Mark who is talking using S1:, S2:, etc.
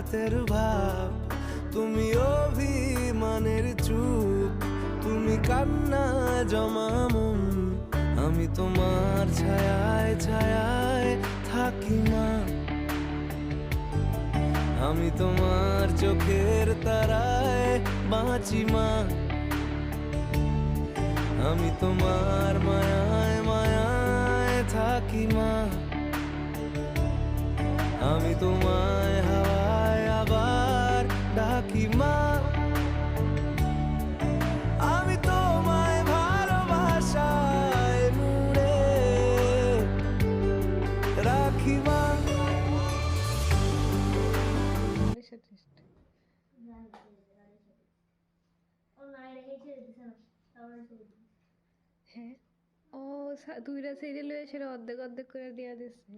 S1: রাতের ভাব, তুমি অভিমানের চুপ, তুমি কান্না জমা মন, আমি তোমার ছায়ায় ছায়ায় থাকি মা। আমি তোমার চোখের তারায় বাঁচি মা, আমি তোমার মায়ায় মায়ায় থাকি মা। আমি তোমায় হাওয়ায় আবার ডাকি মা, আমি তোমায় ভালোবাসায় মুড়ে রাখি মা।
S2: হ্যাঁ ও দুইটা সিরিয়াল হয়ে সেটা অর্ধেক অর্ধেক করে দিয়া দিচ্ছে।